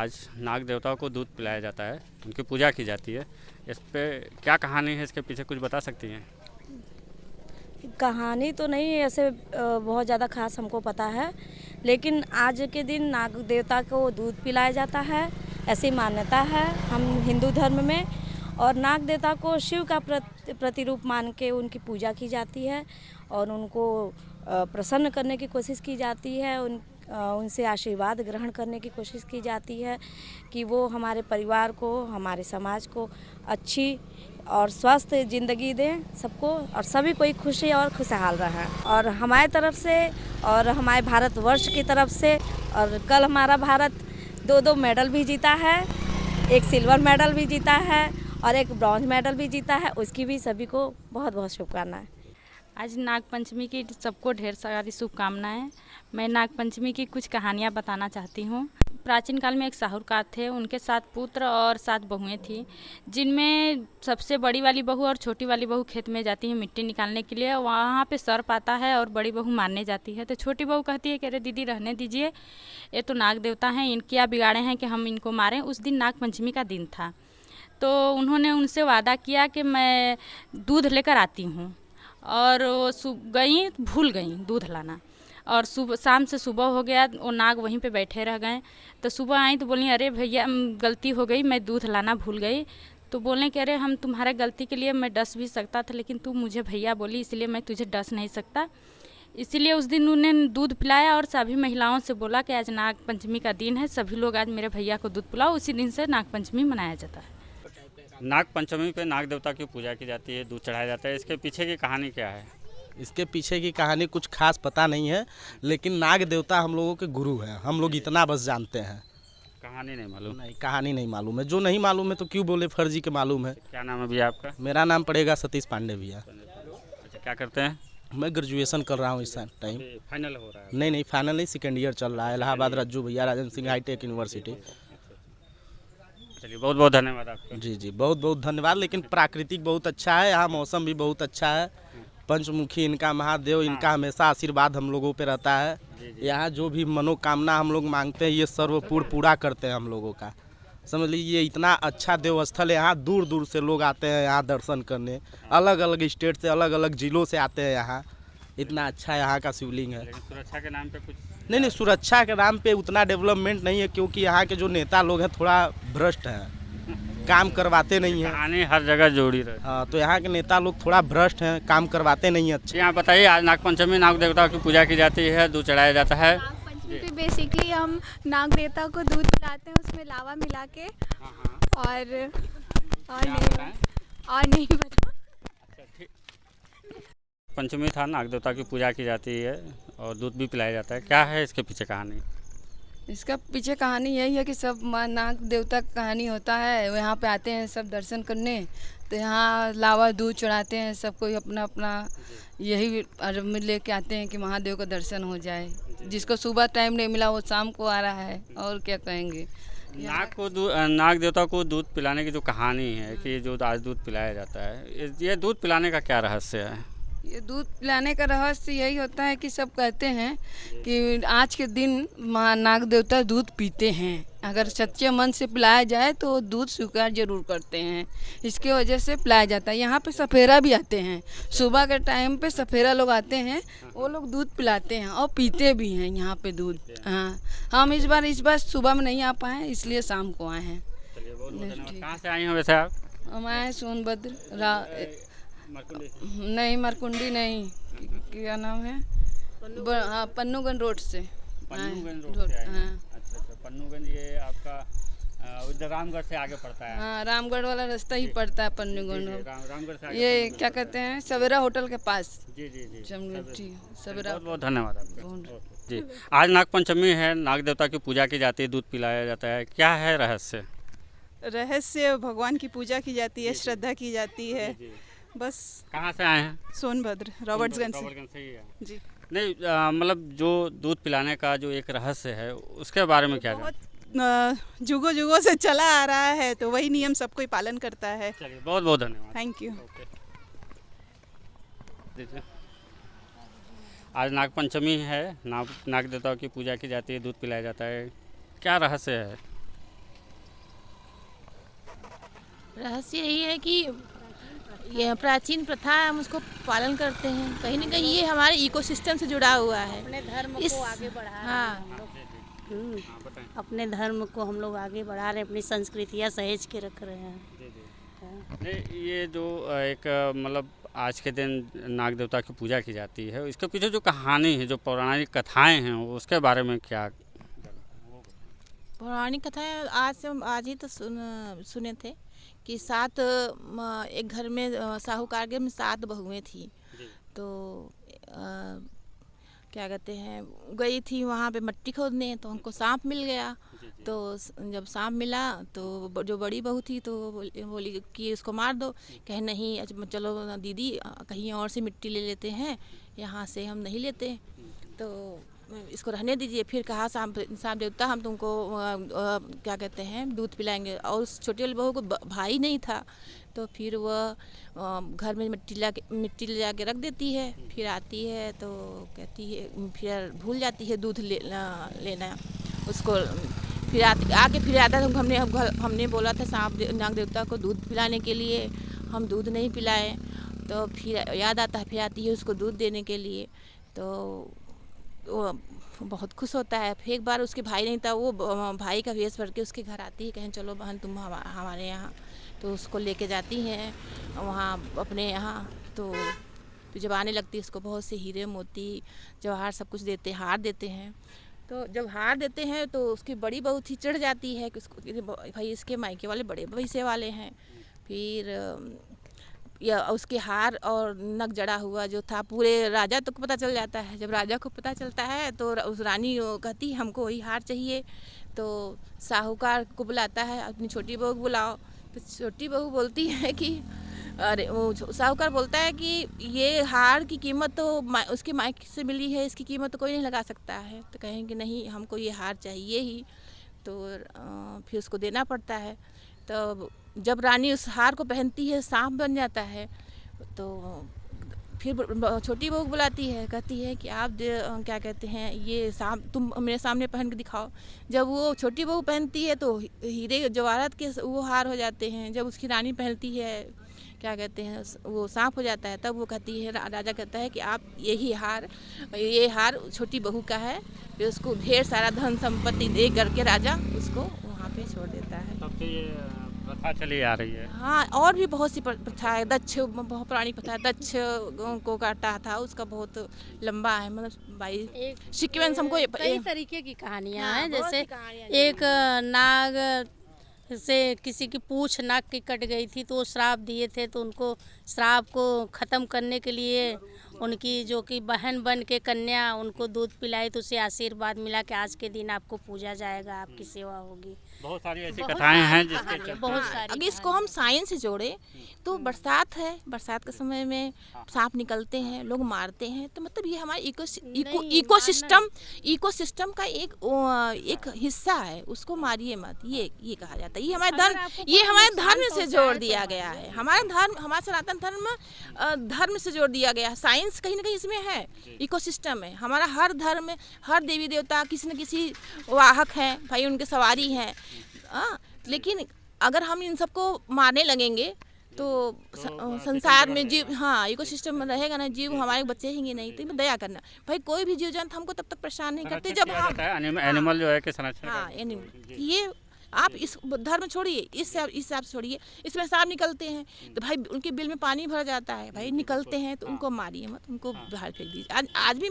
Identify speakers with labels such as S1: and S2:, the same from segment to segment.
S1: आज नाग देवताओं को दूध पिलाया जाता है, उनकी पूजा की जाती है। इस पे क्या कहानी है, इसके पीछे कुछ बता सकती हैं?
S2: कहानी तो नहीं ऐसे बहुत ज़्यादा खास हमको पता है, लेकिन आज के दिन नाग देवता को दूध पिलाया जाता है, ऐसी मान्यता है हम हिंदू धर्म में। और नाग देवता को शिव का प्रतिरूप मान के उनकी पूजा की जाती है और उनको प्रसन्न करने की कोशिश की जाती है। उनसे आशीर्वाद ग्रहण करने की कोशिश की जाती है कि वो हमारे परिवार को, हमारे समाज को अच्छी और स्वस्थ ज़िंदगी दें सबको, और सभी कोई खुशी और खुशहाल रहें। और हमारे तरफ से और हमारे भारतवर्ष की तरफ से, और कल हमारा भारत 2 मेडल भी जीता है, एक सिल्वर मेडल भी जीता है और एक ब्रॉन्ज मेडल भी जीता है। उसकी भी सभी को बहुत बहुत शुभकामनाएं।
S3: आज नाग पंचमी की सबको ढेर सारी शुभकामनाएं। मैं नाग पंचमी की कुछ कहानियां बताना चाहती हूँ। प्राचीन काल में एक साहूकार थे, उनके 7 पुत्र और 7 बहुएं थी, जिनमें सबसे बड़ी वाली बहू और छोटी वाली बहू खेत में जाती है मिट्टी निकालने के लिए। वहाँ पे सर्प आता है और बड़ी बहू मारने जाती है, तो छोटी बहू कहती है कि अरे दीदी रहने दीजिए, ये तो नाग देवता हैं, इनके क्या बिगाड़े हैं कि हम इनको मारें। उस दिन नाग पंचमी का दिन था, तो उन्होंने उनसे वादा किया कि मैं दूध लेकर आती हूँ, और वो गई, भूल गई दूध लाना, और सुबह शाम से सुबह हो गया, वो नाग वहीं पे बैठे रह गए। तो सुबह आई तो बोली अरे भैया गलती हो गई, मैं दूध लाना भूल गई। तो बोलने कि अरे हम तुम्हारे गलती के लिए मैं डस भी सकता था, लेकिन तू मुझे भैया बोली इसलिए मैं तुझे डस नहीं सकता। इसीलिए उस दिन उन्हें दूध पिलाया और सभी महिलाओं से बोला कि आज नाग पंचमी का दिन है, सभी लोग आज मेरे भैया को दूध पिलाओ। उसी दिन से नाग पंचमी मनाया जाता है।
S1: नाग पंचमी पे नाग देवता की पूजा की जाती है, दूध चढ़ाया जाता है, इसके पीछे की कहानी क्या है?
S4: इसके पीछे की कहानी कुछ खास पता नहीं है, लेकिन नाग देवता हम लोगों के गुरु हैं, हम लोग इतना बस जानते हैं।
S1: कहानी नहीं मालूम?
S4: नहीं, कहानी नहीं मालूम है। जो नहीं मालूम है तो क्यों बोले, फर्जी के मालूम है।
S1: क्या नाम है भैया आपका?
S4: मेरा नाम पड़ेगा सतीश पांडे भैया।
S1: अच्छा, क्या करते हैं?
S4: मैं ग्रेजुएशन कर रहा हूँ इस टाइम।
S1: फाइनल हो रहा है?
S4: नहीं, फाइनल नहीं, सेकेंड ईयर चल रहा है। इलाहाबाद रज्जू भैया, राजेंद्र सिंह हाईटेक यूनिवर्सिटी।
S1: चलिए, बहुत बहुत धन्यवाद आपका।
S4: जी, बहुत बहुत धन्यवाद। लेकिन प्राकृतिक बहुत अच्छा है यहाँ, मौसम भी बहुत अच्छा है। पंचमुखी इनका महादेव, इनका हमेशा आशीर्वाद हम लोगों पे रहता है। यहाँ जो भी मनोकामना हम लोग मांगते हैं, ये सर्वपूर्ण पूरा करते हैं हम लोगों का। समझ लीजिए, इतना अच्छा देवस्थल है यहाँ, दूर दूर से लोग आते हैं यहाँ दर्शन करने, अलग अलग स्टेट से, अलग अलग जिलों से आते हैं यहाँ। इतना अच्छा यहाँ का शिवलिंग है।
S1: लेकिन सुरक्षा के नाम पे कुछ
S4: नहीं, सुरक्षा के नाम पे उतना डेवलपमेंट नहीं है, क्योंकि यहाँ के जो नेता लोग हैं थोड़ा भ्रष्ट हैं, काम करवाते नहीं हैं।
S1: कहानी हर जगह जोड़ी रहे।
S4: हाँ, तो यहाँ के नेता लोग थोड़ा भ्रष्ट हैं, काम करवाते नहीं अच्छे।
S1: यहाँ बताइए, आज नाग पंचमी, नाग देवता की पूजा की जाती है, दूध चढ़ाया जाता है।
S5: नाग पंचमी पे बेसिकली हम नाग देवता को दूध पिलाते हैं, उसमें लावा मिला के। और नहीं पता।
S1: पंचमी था, नाग देवता की पूजा की जाती है और दूध भी पिलाया जाता है। क्या है इसके पीछे कहानी?
S6: इसका पीछे कहानी यही है कि सब नाग देवता का कहानी होता है। यहाँ पे आते हैं सब दर्शन करने, तो यहाँ लावा दूध चढ़ाते हैं, सब कोई अपना अपना यही अर्ज में लेके आते हैं कि महादेव का दर्शन हो जाए। जिसको सुबह टाइम नहीं मिला वो शाम को आ रहा है, और क्या कहेंगे।
S1: नाग देवता को दूध पिलाने की जो कहानी है कि जो आज दूध पिलाया जाता है, ये दूध पिलाने का क्या रहस्य है?
S6: ये दूध पिलाने का रहस्य यही होता है कि सब कहते हैं कि आज के दिन नाग देवता दूध पीते हैं। अगर सच्चे मन से पिलाया जाए तो दूध स्वीकार जरूर करते हैं, इसके वजह से पिलाया जाता है। यहाँ पे सफेरा भी आते हैं, सुबह के टाइम पे सफेरा लोग आते हैं, वो लोग दूध पिलाते हैं और पीते भी हैं यहाँ पे दूध। हाँ, हम इस बार सुबह में नहीं आ पाए, इसलिए शाम को आए हैं।
S1: कहाँ से आई हैं वैसे आप?
S6: हम आए सोनभद्र नहीं, मरकुंडी नहीं, क्या नाम है, पन्नूगंज रोड से।
S1: पन्नूगंज रोड से आए हैं।
S6: हाँ।
S1: अच्छा, पन्नूगंज ये आपका उधर रामगढ़ से आगे पड़ता है?
S6: हाँ, रामगढ़ वाला रास्ता ही पड़ता है पन्नूगंज।
S1: रामगढ़ से आगे
S6: ये क्या कहते हैं, सवेरा होटल के पास।
S1: जी।
S6: सवेरा।
S1: बहुत बहुत धन्यवाद आपका। जी, आज नाग पंचमी है, नाग देवता की पूजा की जाती है, दूध पिलाया जाता है। क्या है रहस्य?
S7: रहस्य, भगवान की पूजा की जाती है, श्रद्धा की जाती है। बस।
S1: कहाँ से आए हैं?
S7: सोनभद्र, रॉबर्ट्सगंज से।
S1: ही है
S7: जी।
S1: नहीं, मतलब जो दूध पिलाने का जो एक रहस्य है, उसके बारे में क्या?
S7: बहुत जुगों जुगों से चला आ रहा है, तो वही नियम सब कोई पालन करता है।
S1: चलिए, बहुत बहुत धन्यवाद।
S7: Thank you.
S1: आज नाग पंचमी है, नाग देवता की पूजा की जाती है, दूध पिलाया जाता है। क्या रहस्य है?
S8: रहस्य यही है कि ये प्राचीन प्रथा है, हम उसको पालन करते हैं। कहीं ना कहीं ये हमारे इकोसिस्टम से जुड़ा हुआ है।
S9: अपने धर्म को आगे बढ़ा रहे हैं।
S8: हाँ,
S9: अपने धर्म को हम लोग आगे बढ़ा रहे हैं, अपनी संस्कृतियाँ सहेज के रख रहे हैं।
S1: नहीं, ये जो एक मतलब आज के दिन नाग देवता की पूजा की जाती है, इसके पीछे जो कहानी है, जो पौराणिक कथाएं हैं, उसके बारे में क्या?
S8: पौराणिक कथाएं आज ही तो सुने थे कि एक घर में साहूकार के में 7 बहुएं थी। तो क्या कहते हैं, गई थी वहाँ पे मट्टी खोदने, तो हमको सांप मिल गया। तो जब सांप मिला तो जो बड़ी बहू थी तो बोली कि इसको मार दो। कहे नहीं, चलो दीदी कहीं और से मिट्टी ले लेते हैं, यहाँ से हम नहीं लेते, तो इसको रहने दीजिए। फिर कहा सांप देवता, हम तुमको क्या कहते हैं दूध पिलाएंगे। और उस छोटी वाली बहू को भाई नहीं था, तो फिर वह घर में मिट्टी ले जाके रख देती है। फिर आती है तो कहती है, फिर भूल जाती है दूध लेना उसको। फिर फिर आता है, हमने बोला था नाग देवता को दूध पिलाने के लिए, हम दूध नहीं पिलाए। तो फिर याद आता है, फिर आती है उसको दूध देने के लिए, तो वो बहुत खुश होता है। फिर एक बार उसके भाई नहीं था, वो भाई का वेश भर के उसके घर आती है, कहें चलो बहन तुम हमारे यहाँ। तो उसको लेके जाती हैं वहाँ अपने यहाँ। तो जब आने लगती है, उसको बहुत से हीरे मोती जवाहर सब कुछ देते, हार देते हैं। तो जब हार देते हैं तो उसकी बड़ी बहू थी चढ़ जाती है कि उसको भाई इसके मायके वाले बड़े पैसे वाले हैं। फिर या उसके हार और नग जड़ा हुआ जो था पूरे राजा तक पता चल जाता है। जब राजा को पता चलता है तो उस रानी कहती हमको वही हार चाहिए। तो साहूकार को बुलाता है, अपनी छोटी बहू को बुलाओ। तो छोटी बहू बोलती है कि अरे वो साहूकार बोलता है कि ये हार की कीमत तो उसके मायके से मिली है, इसकी कीमत तो कोई नहीं लगा सकता है। तो कहेंगे नहीं, हमको ये हार चाहिए ही। तो फिर उसको देना पड़ता है। तो जब रानी उस हार को पहनती है, सांप बन जाता है। तो फिर छोटी बहू बुलाती है, कहती है कि आप क्या कहते हैं ये सांप तुम मेरे सामने पहन के दिखाओ। जब वो छोटी बहू पहनती है तो हीरे जवाहरात के वो हार हो जाते हैं। जब उसकी रानी पहनती है क्या कहते हैं वो सांप हो जाता है। तब वो कहती है, राजा कहता है कि आप ये हार छोटी बहू का है। फिर उसको ढेर सारा धन संपत्ति दे करके राजा उसको वहाँ पे छोड़ देता है।
S1: तब से ये प्रथा चली आ रही है।
S8: हाँ, और भी बहुत सी प्रथा है। दक्ष बहुत पुरानी प्रथा है, दक्ष को काटा था, उसका बहुत लंबा है, मतलब भाई सीक्वेंस हमको
S9: कई तरीके की कहानियाँ हैं। जैसे एक नाग से किसी की पूंछ नाक की कट गई थी, तो वो श्राप दिए थे, तो उनको श्राप को ख़त्म करने के लिए उनकी जो कि बहन बन के कन्या उनको दूध पिलाई, तो उसे आशीर्वाद मिला कि आज के दिन आपको पूजा जाएगा, आपकी सेवा होगी।
S1: बहुत सारी ऐसी कथाएं हैं जिसके
S8: बहुत सारी। अगर इसको हम साइंस से जोड़े तो बरसात है, बरसात के समय में सांप निकलते हैं, लोग मारते हैं। तो मतलब ये हमारे इकोसिस्टम का एक हिस्सा है, उसको मारिए मत, ये कहा जाता है। ये हमारे धर्म से जोड़ दिया गया है। हमारा सनातन धर्म से जोड़ दिया गया है। साइंस कहीं ना कहीं इसमें है, इकोसिस्टम है। हमारा हर धर्म, हर देवी देवता किसी न किसी वाहक हैं, भाई उनके सवारी हैं। लेकिन अगर हम इन सबको मारने लगेंगे तो संसार में जीव, हाँ इकोसिस्टम रहेगा ना, जीव हमारे बच्चे ही नहीं। तो दया करना भाई, कोई भी जीव जंतु हमको तब तक परेशान नहीं करते जब हम
S1: एनिमल जो है कि संरक्षण।
S8: हाँ, ये आप इस धर्म छोड़िए, इस हिसाब से छोड़िए। इसमें सांप निकलते हैं तो भाई उनके बिल में पानी भर जाता है, भाई निकलते हैं तो उनको मारिए मत, उनको बाहर फेंक दीजिए। आज भी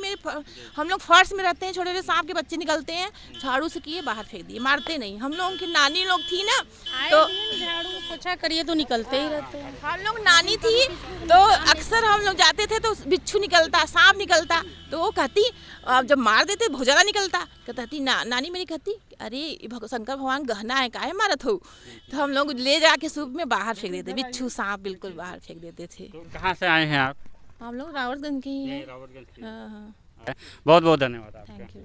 S8: हम लोग फर्श में रहते हैं, छोटे छोटे सांप के बच्चे निकलते हैं, झाड़ू से किए बाहर फेंक दिए, मारते नहीं। हम लोगों की नानी लोग थी ना, तो
S9: झाड़ू पोछा करिए तो निकलते ही रहते हैं।
S8: हम लोग नानी थी तो अक्सर हम लोग जाते थे तो बिच्छू निकलता, सांप निकलता, तो वो कहती जब मार देते बहुत ज़्यादा निकलता, कहती नानी मेरी कहती अरे शंकर भगवान गहना है, काहे मारत हो। तो हम लोग ले जाके सूप में बाहर फेंक देते, बिच्छू सांप बिल्कुल बाहर फेंक देते थे।
S1: तो कहाँ से आए हैं आप?
S8: हम लोग रावतगंज के ही हैं।
S1: बहुत बहुत धन्यवाद आपका।
S8: Thank you.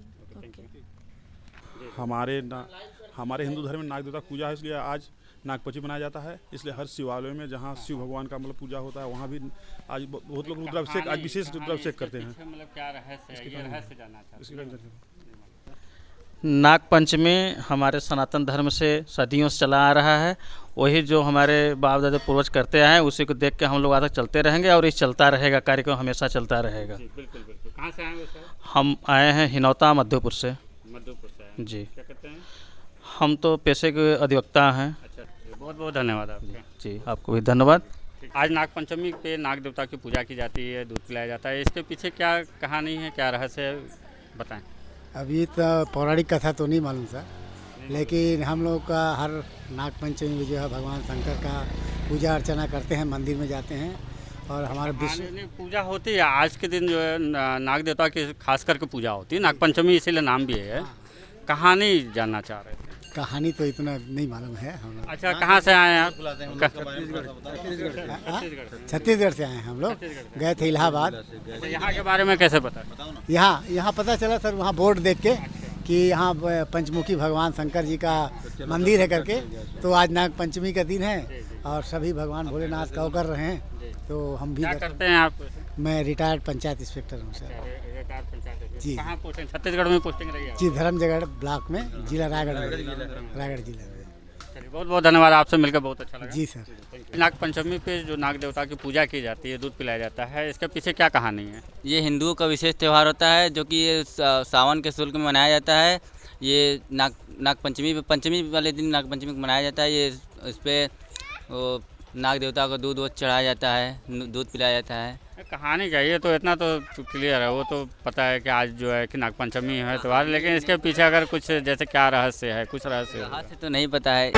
S10: हमारे हिंदू धर्म में नाग देवता पूजा है, इसलिए आज नागपंचमी मनाया जाता है। इसलिए हर शिवालय में जहाँ शिव भगवान का मतलब पूजा होता है, वहाँ भी आज बहुत लोग रुद्राभिषेक, आज विशेष रुद्राभिषेक करते हैं।
S1: मतलब क्या रहस्य है, ये रहस्य जानना चाहते हैं।
S11: नागपंचमी हमारे सनातन धर्म से सदियों से चला आ रहा है। वही जो हमारे बाप दादा पूर्वज करते आए हैं उसी को देख के हम लोग आज तक चलते रहेंगे और ये चलता रहेगा, कार्यक्रम हमेशा चलता रहेगा।
S1: बिल्कुल बिल्कुल। कहाँ से आए हैं सर?
S11: हम आए हैं हिनौता मध्यपुर से।
S1: मध्यपुर से आए।
S11: जी।
S1: क्या करते हैं?
S11: हम तो पेशे के अधिवक्ता हैं।
S1: अच्छा, बहुत बहुत धन्यवाद आपका।
S11: जी, आपको भी धन्यवाद।
S1: आज नागपंचमी पे नाग देवता की पूजा की जाती है, दूध पिलाया जाता है, इसके पीछे क्या कहानी है, क्या रहस्य है, बताएं।
S12: अभी तो पौराणिक कथा तो नहीं मालूम सर, लेकिन हम लोग का हर नागपंचमी में जो है भगवान शंकर का पूजा अर्चना करते हैं, मंदिर में जाते हैं और हमारे विश्व
S1: पूजा होती है। आज के दिन जो है नाग देवता की खास करके पूजा होती है, नागपंचमी इसीलिए नाम भी है। कहानी जानना चाह रहे थे।
S12: कहानी तो इतना नहीं मालूम है हम लोग।
S1: अच्छा, कहाँ से आए हैं आप?
S12: छत्तीसगढ़ से आए हैं हम लोग, गए थे इलाहाबाद।
S1: यहाँ के बारे में कैसे पता?
S12: यहाँ पता चला सर, वहाँ बोर्ड देख के कि यहाँ पंचमुखी भगवान शंकर जी का मंदिर है करके, तो आज नागपंचमी का दिन है और सभी भगवान भोलेनाथ का कर रहे हैं, तो हम भी
S1: क्या करते हैं आप?
S12: मैं रिटायर्ड पंचायत इंस्पेक्टर हूँ सर। जी।
S1: कहाँ पोस्टिंग? छत्तीसगढ़ में पोस्टिंग रही है?
S12: जी, धर्मजगढ़ ब्लॉक में, जिला रायगढ़ जिला में।
S1: चलिए, बहुत बहुत धन्यवाद, आपसे मिलकर बहुत अच्छा लगा।
S12: जी सर।
S1: नागपंचमी पे जो नाग देवता की पूजा की जाती है, दूध पिलाया जाता है, इसके पीछे क्या कहानी है?
S13: ये हिंदुओं का विशेष त्यौहार होता है जो कि ये सावन के शुल्क में मनाया जाता है। ये पंचमी वाले दिन नागपंचमी को मनाया जाता है। ये इस पर नाग देवता को दूध चढ़ाया जाता है, दूध पिलाया जाता है।
S1: कहानी क्या, ये तो इतना तो क्लियर है, वो तो पता है कि आज जो है कि नागपंचमी है त्यौहार, लेकिन इसके पीछे अगर कुछ जैसे क्या रहस्य है, कुछ रहस्य
S13: तो नहीं पता है।